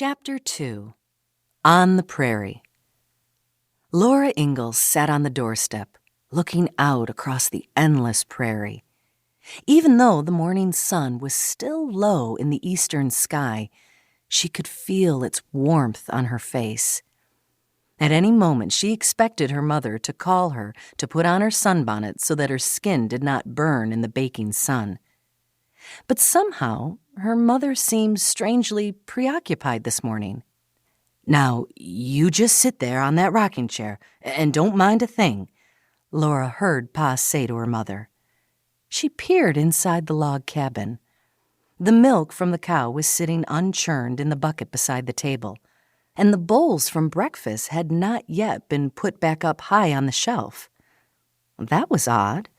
Chapter 2. On the Prairie. Laura Ingalls sat on the doorstep, looking out across the endless prairie. Even though the morning sun was still low in the eastern sky, she could feel its warmth on her face. At any moment, she expected her mother to call her to put on her sunbonnet so that her skin did not burn in the baking sun. But somehow, her mother seemed strangely preoccupied this morning. "Now, you just sit there on that rocking chair and don't mind a thing," Laura heard Pa say to her mother. She peered inside the log cabin. The milk from the cow was sitting unchurned in the bucket beside the table, and the bowls from breakfast had not yet been put back up high on the shelf. That was odd.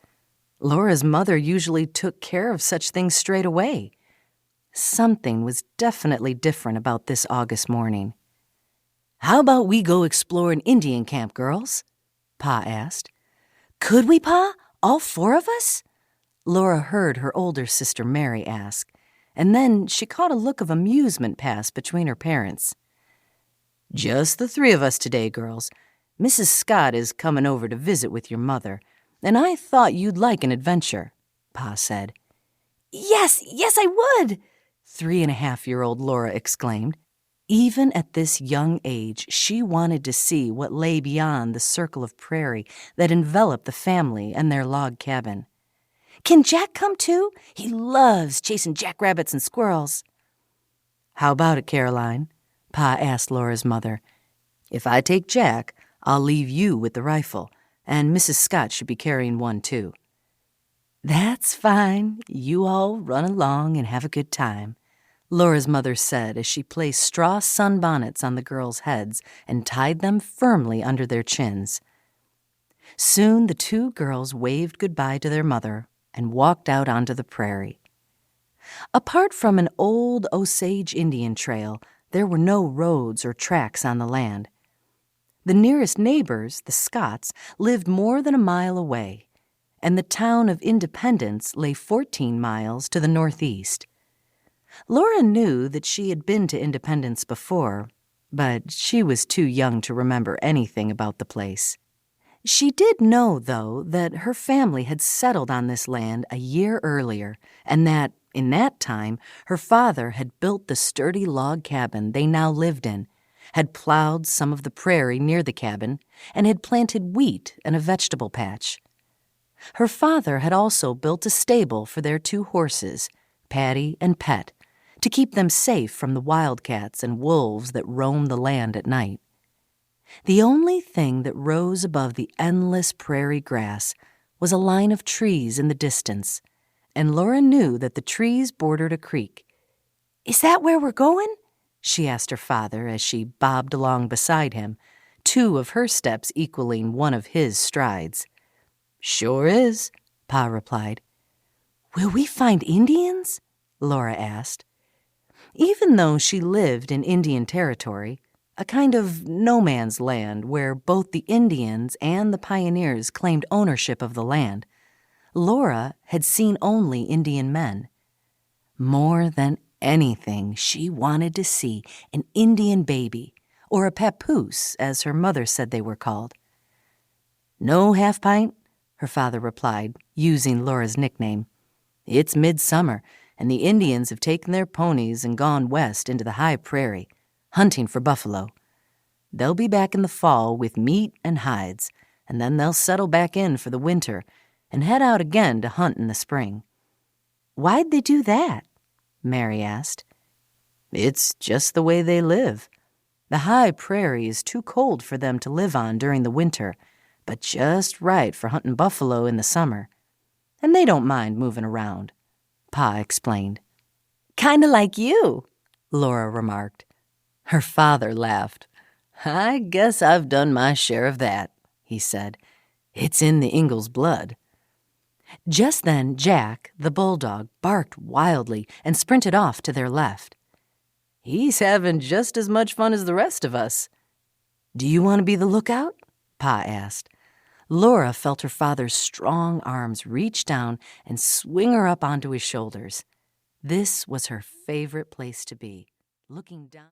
Laura's mother usually took care of such things straight away. Something was definitely different about this August morning. "How about we go explore an Indian camp, girls?" Pa asked. "Could we, Pa? All four of us?" Laura heard her older sister Mary ask, and then she caught a look of amusement pass between her parents. "Just the three of us today, girls. Mrs. Scott is coming over to visit with your mother, and I thought you'd like an adventure," Pa said. Yes, I would," 3.5-year-old Laura exclaimed. Even at this young age, she wanted to see what lay beyond the circle of prairie that enveloped the family and their log cabin. "Can Jack come too? He loves chasing jackrabbits and squirrels." "How about it, Caroline?" Pa asked Laura's mother. "If I take Jack, I'll leave you with the rifle, and Mrs. Scott should be carrying one too." "That's fine. You all run along and have a good time," Laura's mother said as she placed straw sunbonnets on the girls' heads and tied them firmly under their chins. Soon the two girls waved goodbye to their mother and walked out onto the prairie. Apart from an old Osage Indian trail, there were no roads or tracks on the land. The nearest neighbors, the Scotts, lived more than a mile away, and the town of Independence lay 14 miles to the northeast. Laura knew that she had been to Independence before, but she was too young to remember anything about the place. She did know, though, that her family had settled on this land a year earlier, and that, in that time, her father had built the sturdy log cabin they now lived in, had plowed some of the prairie near the cabin, and had planted wheat and a vegetable patch. Her father had also built a stable for their 2 horses, Patty and Pet, to keep them safe from the wildcats and wolves that roamed the land at night. The only thing that rose above the endless prairie grass was a line of trees in the distance, and Laura knew that the trees bordered a creek. "Is that where we're going?" she asked her father as she bobbed along beside him, 2 of her steps equaling one of his strides. "Sure is," Pa replied. "Will we find Indians?" Laura asked. Even though she lived in Indian territory, a kind of no-man's land where both the Indians and the pioneers claimed ownership of the land, Laura had seen only Indian men. More than anything, she wanted to see an Indian baby, or a papoose, as her mother said they were called. "No half pint?" her father replied, using Laura's nickname. "It's midsummer, and the Indians have taken their ponies and gone west into the high prairie, hunting for buffalo. They'll be back in the fall with meat and hides, and then they'll settle back in for the winter and head out again to hunt in the spring." "Why'd they do that?" Mary asked. "It's just the way they live. The high prairie is too cold for them to live on during the winter, but just right for hunting buffalo in the summer. And they don't mind moving around," Pa explained. "Kinda like you," Laura remarked. Her father laughed. "I guess I've done my share of that," he said. "It's in the Ingalls blood." Just then, Jack, the bulldog, barked wildly and sprinted off to their left. "He's having just as much fun as the rest of us." "Do you want to be the lookout?" Pa asked. Laura felt her father's strong arms reach down and swing her up onto his shoulders. This was her favorite place to be, looking down.